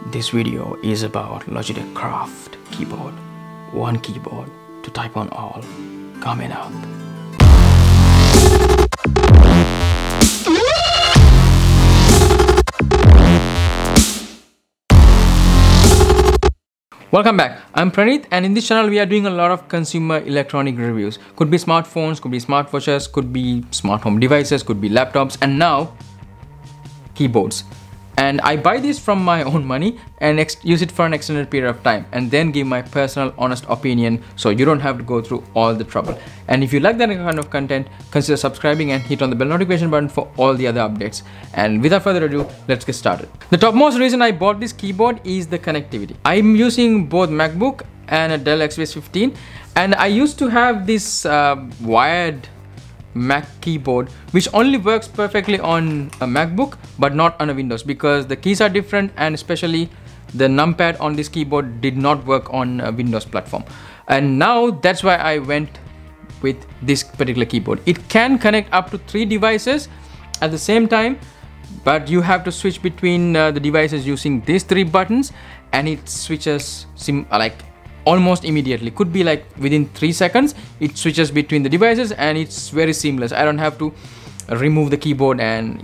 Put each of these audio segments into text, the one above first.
This video is about Logitech Craft Keyboard. One keyboard to type on all. Coming up. Welcome back. I'm Praneeth, and in this channel we are doing a lot of consumer electronic reviews. Could be smartphones, could be smartwatches, could be smart home devices, could be laptops, and now keyboards. And I buy this from my own money and use it for an extended period of time and then give my personal honest opinion, so you don't have to go through all the trouble. And if you like that kind of content, consider subscribing and hit on the bell notification button for all the other updates. And without further ado, let's get started. The topmost reason I bought this keyboard is the connectivity. I'm using both MacBook and a Dell XPS 15, and I used to have this wired Mac keyboard which only works perfectly on a MacBook but not on a Windows, because the keys are different, and especially the numpad on this keyboard did not work on a Windows platform. And now that's why I went with this particular keyboard. It can connect up to 3 devices at the same time, but you have to switch between the devices using these 3 buttons, and it switches almost immediately. Could be like within 3 seconds it switches between the devices, and it's very seamless. I don't have to remove the keyboard and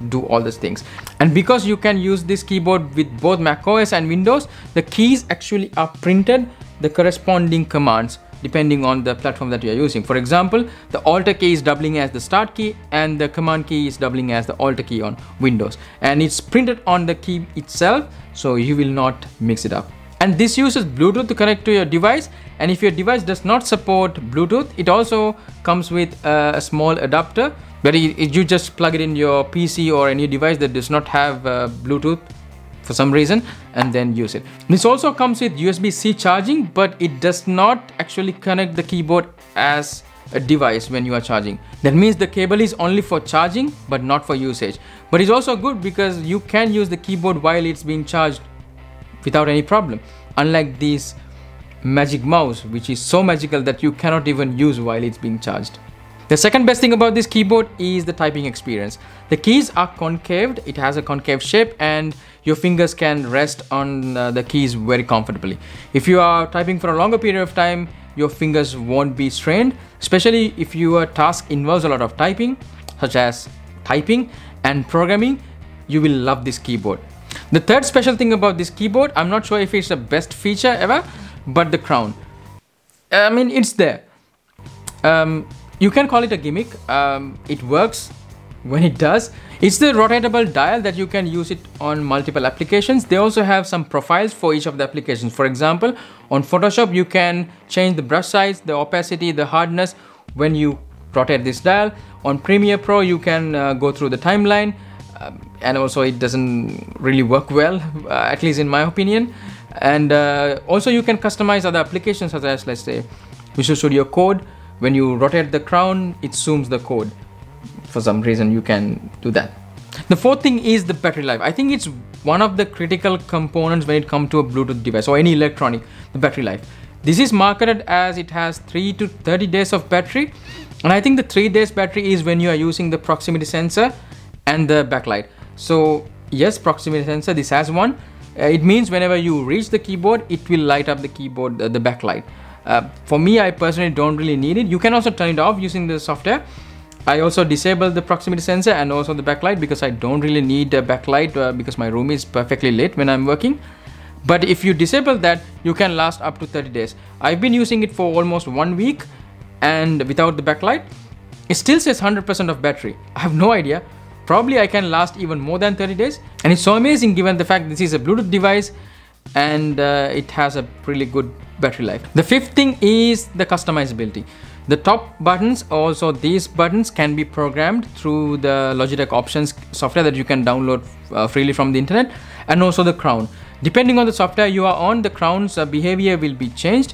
do all these things. And because you can use this keyboard with both macOS and Windows, the keys actually are printed the corresponding commands depending on the platform that you are using. For example, the Alt key is doubling as the start key and the command key is doubling as the Alt key on Windows, and it's printed on the key itself, so you will not mix it up. And this uses Bluetooth to connect to your device, and if your device does not support Bluetooth, it also comes with a small adapter where you just plug it in your PC or any device that does not have Bluetooth for some reason, and then use it. This also comes with USB-C charging, but it does not actually connect the keyboard as a device when you are charging. That means the cable is only for charging but not for usage. But it's also good because you can use the keyboard while it's being charged without any problem, unlike this magic mouse, which is so magical that you cannot even use while it's being charged. The second best thing about this keyboard is the typing experience. The keys are concaved, it has a concave shape, and your fingers can rest on the keys very comfortably. If you are typing for a longer period of time, your fingers won't be strained, especially if your task involves a lot of typing, such as typing and programming. You will love this keyboard. The third special thing about this keyboard, I'm not sure if it's the best feature ever, but the crown. I mean, it's there. You can call it a gimmick. It works when it does. It's the rotatable dial that you can use it on multiple applications. They also have some profiles for each of the applications. For example, on Photoshop, you can change the brush size, the opacity, the hardness when you rotate this dial. On Premiere Pro, you can go through the timeline. And also it doesn't really work well, at least in my opinion. And also you can customize other applications, such as, let's say, Visual Studio Code. When you rotate the crown, it zooms the code. For some reason you can do that. The fourth thing is the battery life. I think it's one of the critical components when it comes to a Bluetooth device or any electronic, the battery life. This is marketed as it has 3 to 30 days of battery, and I think the 3 days battery is when you are using the proximity sensor and the backlight. So yes, proximity sensor, this has one. It means whenever you reach the keyboard, it will light up the keyboard, the backlight. For me, I personally don't really need it. You can also turn it off using the software. I also disable the proximity sensor and also the backlight because I don't really need a backlight because my room is perfectly lit when I'm working. But if you disable that, you can last up to 30 days. I've been using it for almost 1 week, and without the backlight, it still says 100% of battery. I have no idea. Probably I can last even more than 30 days. And it's so amazing given the fact this is a Bluetooth device and it has a really good battery life. The fifth thing is the customizability. The top buttons, also these buttons, can be programmed through the Logitech Options software that you can download freely from the internet, and also the crown. Depending on the software you are on, the crown's behavior will be changed.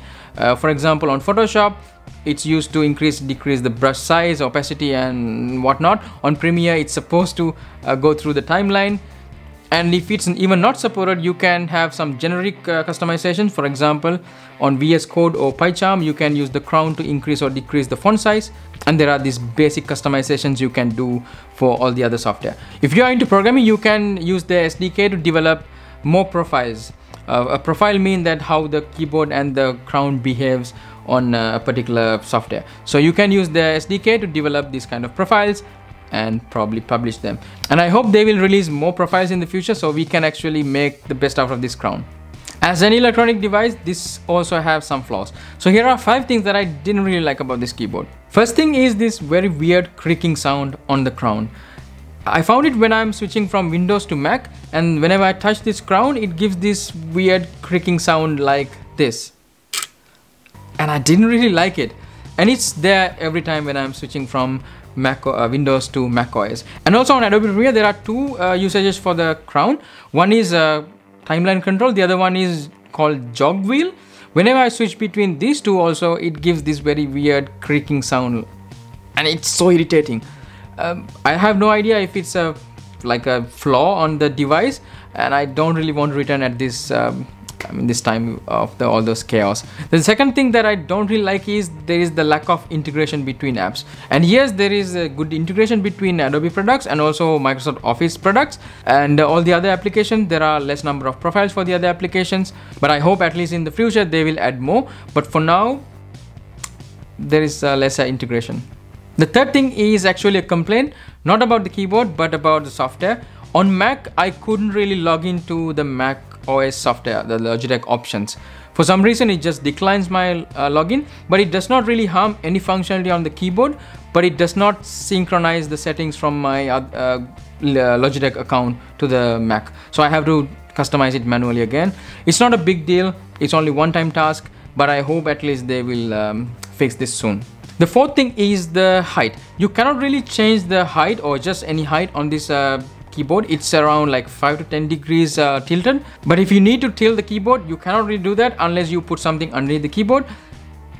For example, on Photoshop, it's used to decrease the brush size, opacity, and whatnot. On Premiere, it's supposed to go through the timeline. And if it's even not supported, you can have some generic customization. For example, on VS Code or PyCharm, you can use the crown to increase or decrease the font size. And there are these basic customizations you can do for all the other software. If you are into programming, you can use the SDK to develop more profiles. A profile means that how the keyboard and the crown behaves on a particular software. So you can use the SDK to develop these kind of profiles and probably publish them. And I hope they will release more profiles in the future so we can actually make the best out of this crown. As an electronic device, this also has some flaws. So here are 5 things that I didn't really like about this keyboard. First thing is this very weird creaking sound on the crown. I found it when I'm switching from Windows to Mac, and whenever I touch this crown, it gives this weird creaking sound like this. And I didn't really like it. And it's there every time when I'm switching from Windows to macOS. And also on Adobe Premiere, there are 2 usages for the crown. One is timeline control, the other one is called jog wheel. Whenever I switch between these 2 also, it gives this very weird creaking sound, and it's so irritating. I have no idea if it's like a flaw on the device, and I don't really want to return at this this time of all those chaos. The second thing that I don't really like is there is the lack of integration between apps. And yes, there is a good integration between Adobe products and also Microsoft Office products, and all the other applications. There are less number of profiles for the other applications, but I hope at least in the future they will add more. But for now, there is lesser integration. The third thing is actually a complaint, not about the keyboard, but about the software. On Mac, I couldn't really log into the MacOS software, the Logitech Options. For some reason, it just declines my login, but it does not really harm any functionality on the keyboard, but it does not synchronize the settings from my Logitech account to the Mac. So I have to customize it manually again. It's not a big deal. It's only one-time task, but I hope at least they will fix this soon. The fourth thing is the height. You cannot really change the height or just any height on this keyboard. It's around like 5 to 10 degrees tilted. But if you need to tilt the keyboard, you cannot really do that unless you put something underneath the keyboard,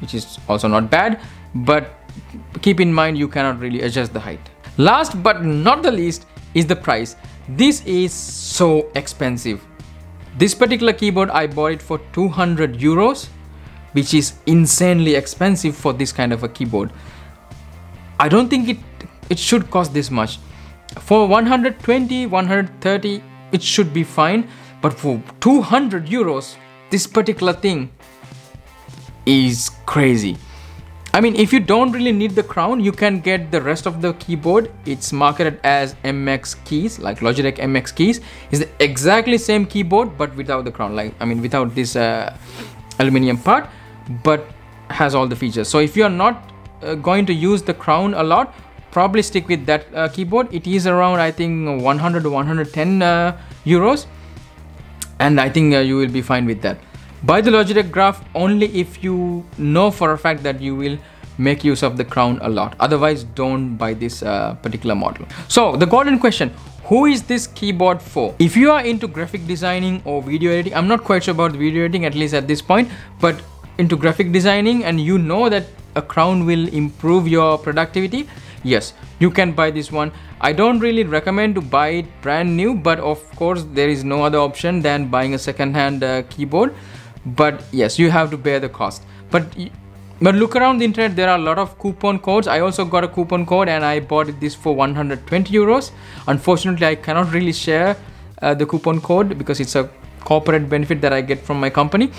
which is also not bad. But keep in mind, you cannot really adjust the height. Last but not the least is the price. This is so expensive. This particular keyboard, I bought it for 200 euros. Which is insanely expensive for this kind of a keyboard. I don't think it should cost this much. For 120, 130, it should be fine. But for 200 euros, this particular thing is crazy. I mean, if you don't really need the crown, you can get the rest of the keyboard. It's marketed as MX Keys, like Logitech MX Keys. It's the exactly same keyboard, but without the crown. Like, I mean, without this aluminium part, but has all the features. So if you are not going to use the crown a lot, probably stick with that keyboard. It is around, I think, 100 to 110 euros, and I think you will be fine with that. Buy the Logitech Craft only if you know for a fact that you will make use of the crown a lot. Otherwise, don't buy this particular model. So the golden question: who is this keyboard for? If you are into graphic designing or video editing, I'm not quite sure about the video editing, at least at this point, but into graphic designing, and you know that a crown will improve your productivity, yes, you can buy this one. I don't really recommend to buy it brand new, but of course there is no other option than buying a second-hand keyboard. But yes, you have to bear the cost. But look around the internet, there are a lot of coupon codes. I also got a coupon code and I bought this for 120 euros. Unfortunately, I cannot really share the coupon code because it's a corporate benefit that I get from my company.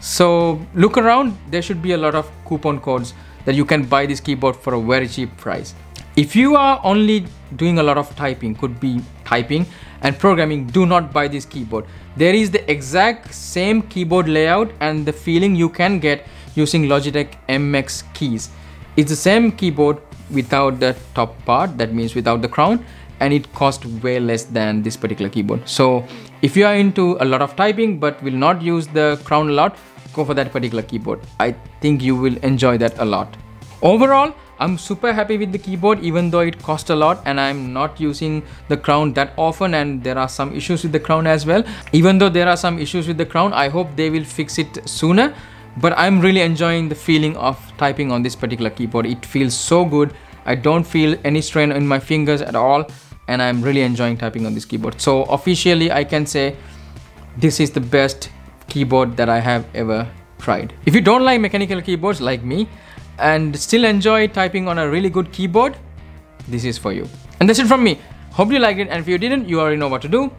So look around, there should be a lot of coupon codes that you can buy this keyboard for a very cheap price. If you are only doing a lot of typing, could be typing and programming, do not buy this keyboard. There is the exact same keyboard layout and the feeling you can get using Logitech MX Keys. It's the same keyboard without the top part, that means without the crown, and it costs way less than this particular keyboard. So if you are into a lot of typing but will not use the crown a lot, go for that particular keyboard. I think you will enjoy that a lot. Overall, I'm super happy with the keyboard, even though it costs a lot and I'm not using the crown that often, and there are some issues with the crown as well. Even though there are some issues with the crown, I hope they will fix it sooner. But I'm really enjoying the feeling of typing on this particular keyboard. It feels so good. I don't feel any strain in my fingers at all, and I'm really enjoying typing on this keyboard. So officially, I can say this is the best keyboard that I have ever tried. If you don't like mechanical keyboards like me and still enjoy typing on a really good keyboard, this is for you. And that's it from me. Hope you liked it, and if you didn't, you already know what to do.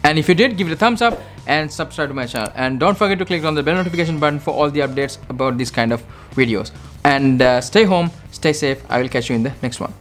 And if you did, give it a thumbs up and subscribe to my channel. And don't forget to click on the bell notification button for all the updates about these kind of videos. And stay home, stay safe. I will catch you in the next one.